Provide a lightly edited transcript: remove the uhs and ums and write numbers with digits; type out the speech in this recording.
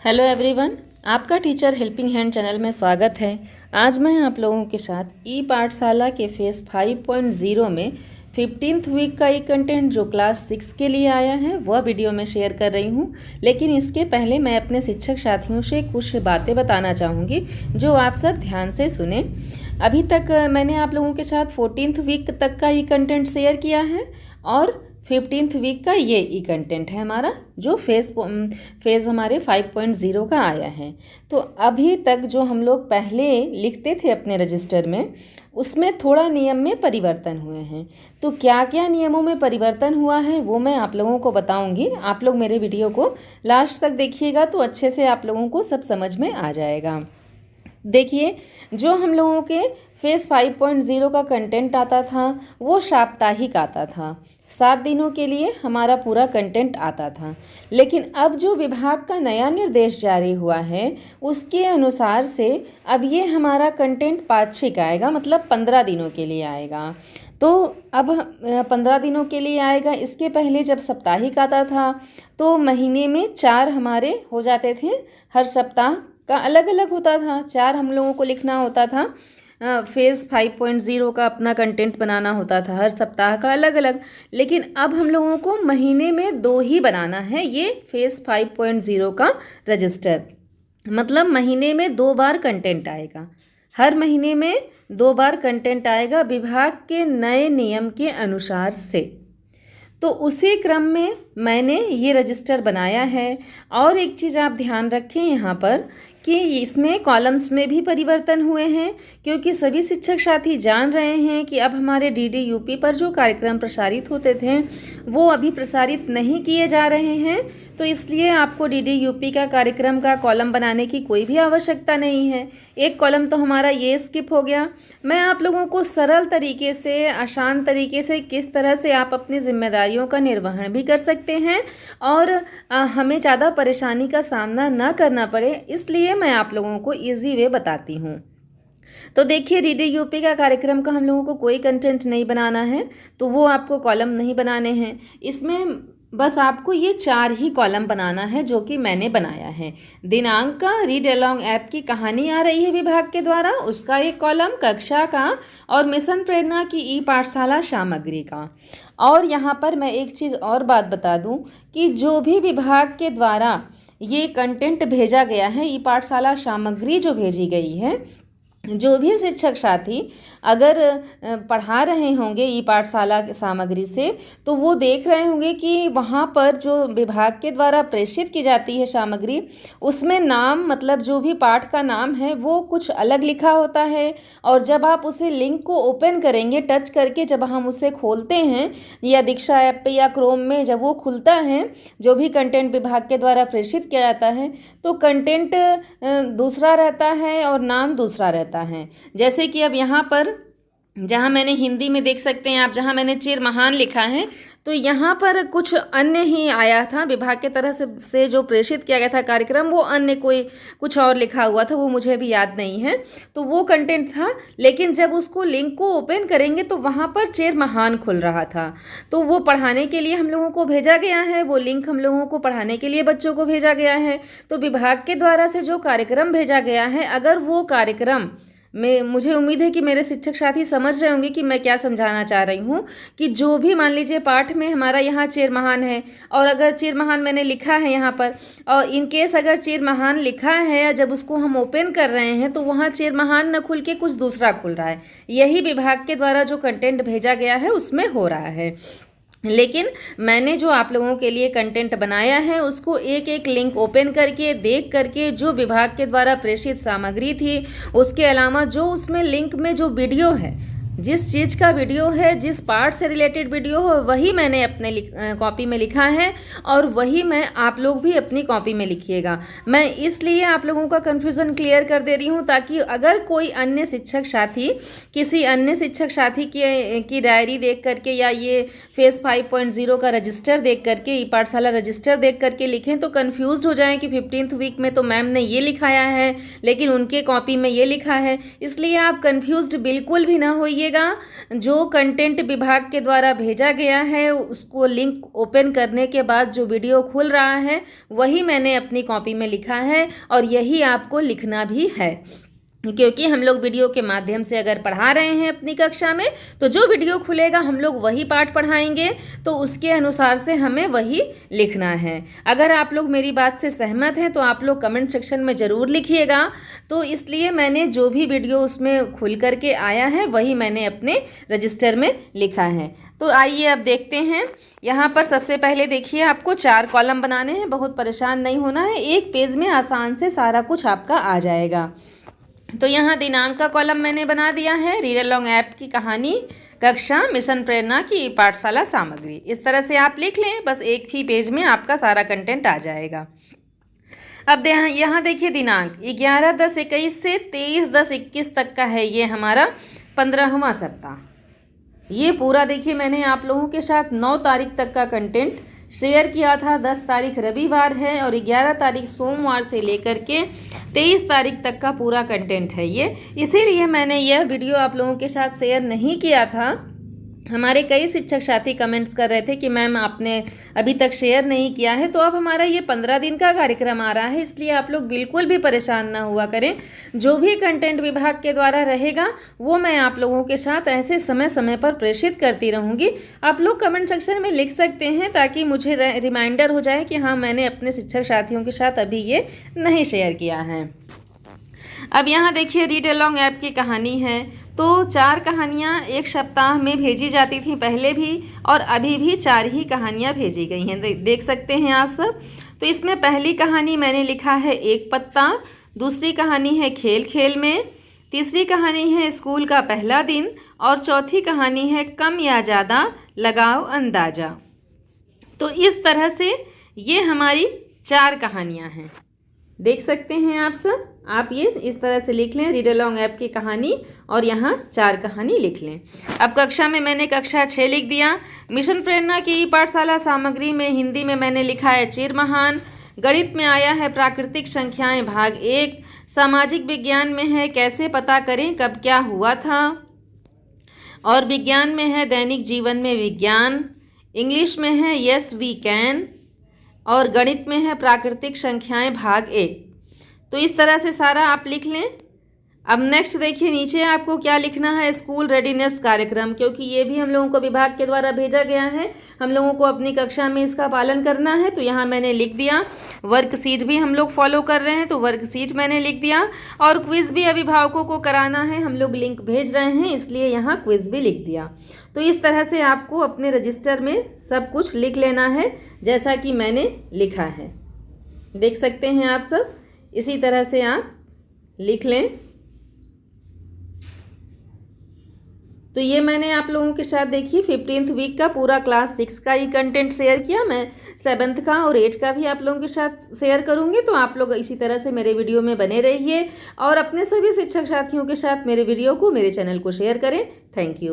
Hello everyone, आपका teacher helping hand channel में स्वागत है। आज मैं आप लोगों के साथ ई पाठशाला के फेस 5.0 में 15th वीक का ई कंटेंट जो क्लास 6 के लिए आया है वह वीडियो में शेयर कर रही हूँ। लेकिन इसके पहले मैं अपने शिक्षक साथियों से कुछ बातें बताना चाहूँगी जो आप सब ध्यान से सुने। अभी तक मैंने आप लोगों के साथ 14th वीक तक का ई कंटेंट शेयर किया है और 15th वीक का ये ई कंटेंट है हमारा जो फेज़ हमारे 5.0 का आया है। तो अभी तक जो हम लोग पहले लिखते थे अपने रजिस्टर में उसमें थोड़ा नियम में परिवर्तन हुए हैं। तो क्या क्या नियमों में परिवर्तन हुआ है वो मैं आप लोगों को बताऊंगी। आप लोग मेरे वीडियो को लास्ट तक देखिएगा तो अच्छे से आप लोगों को सब समझ में आ जाएगा। देखिए, जो हम लोगों के फेज़ 5.0 का कंटेंट आता था वो साप्ताहिक आता था। 7 दिनों के लिए हमारा पूरा कंटेंट आता था। लेकिन अब जो विभाग का नया निर्देश जारी हुआ है उसके अनुसार से अब ये हमारा कंटेंट पाक्षिक आएगा, मतलब 15 दिनों के लिए आएगा। तो अब 15 दिनों के लिए आएगा। इसके पहले जब साप्ताहिक आता था तो महीने में 4 हमारे हो जाते थे, हर सप्ताह का अलग अलग होता था। 4 हम लोगों को लिखना होता था, फेज़ 5.0 का अपना कंटेंट बनाना होता था, हर सप्ताह का अलग अलग। लेकिन अब हम लोगों को महीने में 2 ही बनाना है ये फेज़ 5.0 का रजिस्टर, मतलब महीने में 2 बार कंटेंट आएगा। हर महीने में 2 बार कंटेंट आएगा विभाग के नए नियम के अनुसार से। तो उसी क्रम में मैंने ये रजिस्टर बनाया है। और एक चीज़ आप ध्यान रखें यहाँ पर कि इसमें कॉलम्स में भी परिवर्तन हुए हैं, क्योंकि सभी शिक्षक साथी जान रहे हैं कि अब हमारे डीडी यूपी पर जो कार्यक्रम प्रसारित होते थे वो अभी प्रसारित नहीं किए जा रहे हैं। तो इसलिए आपको डीडी यूपी का कार्यक्रम का कॉलम बनाने की कोई भी आवश्यकता नहीं है। एक कॉलम तो हमारा ये स्किप हो गया। मैं आप लोगों को सरल तरीके से, आसान तरीके से किस तरह से आप अपनी जिम्मेदारियों का निर्वहन भी कर सकते हैं और हमें ज़्यादा परेशानी का सामना न करना पड़े, इसलिए मैं आप लोगों को इजी वे बताती हूँ। तो देखिए, डीडी यूपी का कार्यक्रम का हम लोगों को कोई कंटेंट नहीं बनाना है, तो वो आपको कॉलम नहीं बनाने हैं। इसमें बस आपको ये 4 ही कॉलम बनाना है जो कि मैंने बनाया है। दिनांक का, रीड अलोंग ऐप की कहानी आ रही है विभाग के द्वारा, उसका एक कॉलम, कक्षा का, और मिशन प्रेरणा की ई पाठशाला सामग्री का। और यहाँ पर मैं एक चीज़ और बात बता दूँ कि जो भी विभाग के द्वारा ये कंटेंट भेजा गया है, ई पाठशाला सामग्री जो भेजी गई है, जो भी शिक्षक साथी अगर पढ़ा रहे होंगे ई पाठशाला की सामग्री से तो वो देख रहे होंगे कि वहाँ पर जो विभाग के द्वारा प्रेषित की जाती है सामग्री उसमें नाम, मतलब जो भी पाठ का नाम है वो कुछ अलग लिखा होता है। और जब आप उसे लिंक को ओपन करेंगे, टच करके जब हम उसे खोलते हैं या दीक्षा ऐप पे या क्रोम में जब वो खुलता है, जो भी कंटेंट विभाग के द्वारा प्रेषित किया जाता है, तो कंटेंट दूसरा रहता है और नाम दूसरा रहता है। जैसे कि अब यहाँ पर जहाँ मैंने हिंदी में देख सकते हैं आप, जहाँ मैंने चिर महान लिखा है तो यहाँ पर कुछ अन्य ही आया था। विभाग के तरह से जो प्रेषित किया गया था कार्यक्रम वो अन्य कोई कुछ और लिखा हुआ था, वो मुझे भी याद नहीं है। तो वो कंटेंट था, लेकिन जब उसको लिंक को ओपन करेंगे तो वहाँ पर चिर महान खुल रहा था। तो वो पढ़ाने के लिए हम लोगों को भेजा गया है, वो लिंक हम लोगों को पढ़ाने के लिए बच्चों को भेजा गया है। तो विभाग के द्वारा से जो कार्यक्रम भेजा गया है, अगर वो कार्यक्रम में, मुझे उम्मीद है कि मेरे शिक्षक साथी समझ रहे होंगे कि मैं क्या समझाना चाह रही हूँ, कि जो भी मान लीजिए पाठ में हमारा यहाँ चिर महान है और अगर चिर महान मैंने लिखा है यहाँ पर, और इन केस अगर चिर महान लिखा है, जब उसको हम ओपन कर रहे हैं तो वहाँ चिर महान न खुल के कुछ दूसरा खुल रहा है। यही विभाग के द्वारा जो कंटेंट भेजा गया है उसमें हो रहा है। लेकिन मैंने जो आप लोगों के लिए कंटेंट बनाया है उसको एक एक लिंक ओपन करके देख करके जो विभाग के द्वारा प्रेषित सामग्री थी, उसके अलावा जो उसमें लिंक में जो वीडियो है, जिस चीज़ का वीडियो है, जिस पार्ट से रिलेटेड वीडियो हो, वही मैंने अपने कॉपी में लिखा है और वही मैं आप लोग भी अपनी कॉपी में लिखिएगा। मैं इसलिए आप लोगों का कन्फ्यूज़न क्लियर कर दे रही हूँ ताकि अगर कोई अन्य शिक्षक साथी किसी अन्य शिक्षक साथी की डायरी देख करके या ये फेज़ 5.0 का रजिस्टर देख करके, ई पाठशाला रजिस्टर देख करके लिखें तो कन्फ्यूज़ हो जाएं कि 15th वीक में तो मैम ने ये लिखाया है लेकिन उनके कॉपी में ये लिखा है। इसलिए आप कन्फ्यूज़्ड बिल्कुल भी ना होइए। करिएगा। जो कंटेंट विभाग के द्वारा भेजा गया है उसको लिंक ओपन करने के बाद जो वीडियो खुल रहा है वही मैंने अपनी कॉपी में लिखा है और यही आपको लिखना भी है, क्योंकि हम लोग वीडियो के माध्यम से अगर पढ़ा रहे हैं अपनी कक्षा में तो जो वीडियो खुलेगा हम लोग वही पाठ पढ़ाएंगे, तो उसके अनुसार से हमें वही लिखना है। अगर आप लोग मेरी बात से सहमत हैं तो आप लोग कमेंट सेक्शन में ज़रूर लिखिएगा। तो इसलिए मैंने जो भी वीडियो उसमें खुल करके आया है वही मैंने अपने रजिस्टर में लिखा है। तो आइए अब देखते हैं। यहाँ पर सबसे पहले देखिए आपको 4 कॉलम बनाने हैं, बहुत परेशान नहीं होना है, एक पेज में आसान से सारा कुछ आपका आ जाएगा। तो यहाँ दिनांक का कॉलम मैंने बना दिया है, रीड अलोंग ऐप की कहानी, कक्षा, मिशन प्रेरणा की पाठशाला सामग्री। इस तरह से आप लिख लें, बस एक ही पेज में आपका सारा कंटेंट आ जाएगा। अब यहाँ देखिए दिनांक 11/10/21 से 23/10/21 तक का है, ये हमारा 15वां सप्ताह। ये पूरा देखिए मैंने आप लोगों के साथ 9 तारीख तक का कंटेंट शेयर किया था। 10 तारीख रविवार है और 11 तारीख सोमवार से लेकर के 23 तारीख तक का पूरा कंटेंट है ये। इसीलिए मैंने यह वीडियो आप लोगों के साथ शेयर नहीं किया था। हमारे कई शिक्षक साथी कमेंट्स कर रहे थे कि मैम आपने अभी तक शेयर नहीं किया है। तो अब हमारा ये 15 दिन का कार्यक्रम आ रहा है, इसलिए आप लोग बिल्कुल भी परेशान ना हुआ करें। जो भी कंटेंट विभाग के द्वारा रहेगा वो मैं आप लोगों के साथ ऐसे समय समय पर प्रेषित करती रहूँगी। आप लोग कमेंट सेक्शन में लिख सकते हैं ताकि मुझे रिमाइंडर हो जाए कि हाँ मैंने अपने शिक्षक साथियों के साथ अभी ये नहीं शेयर किया है। अब यहाँ देखिए रीड अलोंग ऐप की कहानी है। तो 4 कहानियाँ एक सप्ताह में भेजी जाती थी पहले भी, और अभी भी 4 ही कहानियाँ भेजी गई हैं, देख सकते हैं आप सब। तो इसमें पहली कहानी मैंने लिखा है एक पत्ता, दूसरी कहानी है खेल खेल में, तीसरी कहानी है स्कूल का पहला दिन, और चौथी कहानी है कम या ज़्यादा लगाओ अंदाज़ा। तो इस तरह से ये हमारी 4 कहानियाँ हैं, देख सकते हैं आप सब। आप ये इस तरह से लिख लें, रीड अलोंग ऐप की कहानी, और यहाँ 4 कहानी लिख लें। अब कक्षा में मैंने कक्षा 6 लिख दिया। मिशन प्रेरणा की पाठशाला सामग्री में हिंदी में मैंने लिखा है चिर महान, गणित में आया है प्राकृतिक संख्याएं भाग 1, सामाजिक विज्ञान में है कैसे पता करें कब क्या हुआ था, और विज्ञान में है दैनिक जीवन में विज्ञान, इंग्लिश में है यस वी कैन, और गणित में है प्राकृतिक संख्याएं भाग 1। तो इस तरह से सारा आप लिख लें। अब नेक्स्ट देखिए नीचे आपको क्या लिखना है, स्कूल रेडीनेस कार्यक्रम, क्योंकि ये भी हम लोगों को विभाग के द्वारा भेजा गया है, हम लोगों को अपनी कक्षा में इसका पालन करना है। तो यहाँ मैंने लिख दिया। वर्कशीट भी हम लोग फॉलो कर रहे हैं तो वर्कशीट मैंने लिख दिया, और क्विज़ भी अभिभावकों को कराना है, हम लोग लिंक भेज रहे हैं इसलिए यहाँ क्विज़ भी लिख दिया। तो इस तरह से आपको अपने रजिस्टर में सब कुछ लिख लेना है जैसा कि मैंने लिखा है, देख सकते हैं आप सब। इसी तरह से आप लिख लें। तो ये मैंने आप लोगों के साथ देखिए 15th वीक का पूरा क्लास 6 का ही कंटेंट शेयर किया। मैं 7th का और 8th का भी आप लोगों के साथ शेयर करूँगी। तो आप लोग इसी तरह से मेरे वीडियो में बने रहिए और अपने सभी शिक्षक साथियों के साथ मेरे वीडियो को, मेरे चैनल को शेयर करें। Thank you.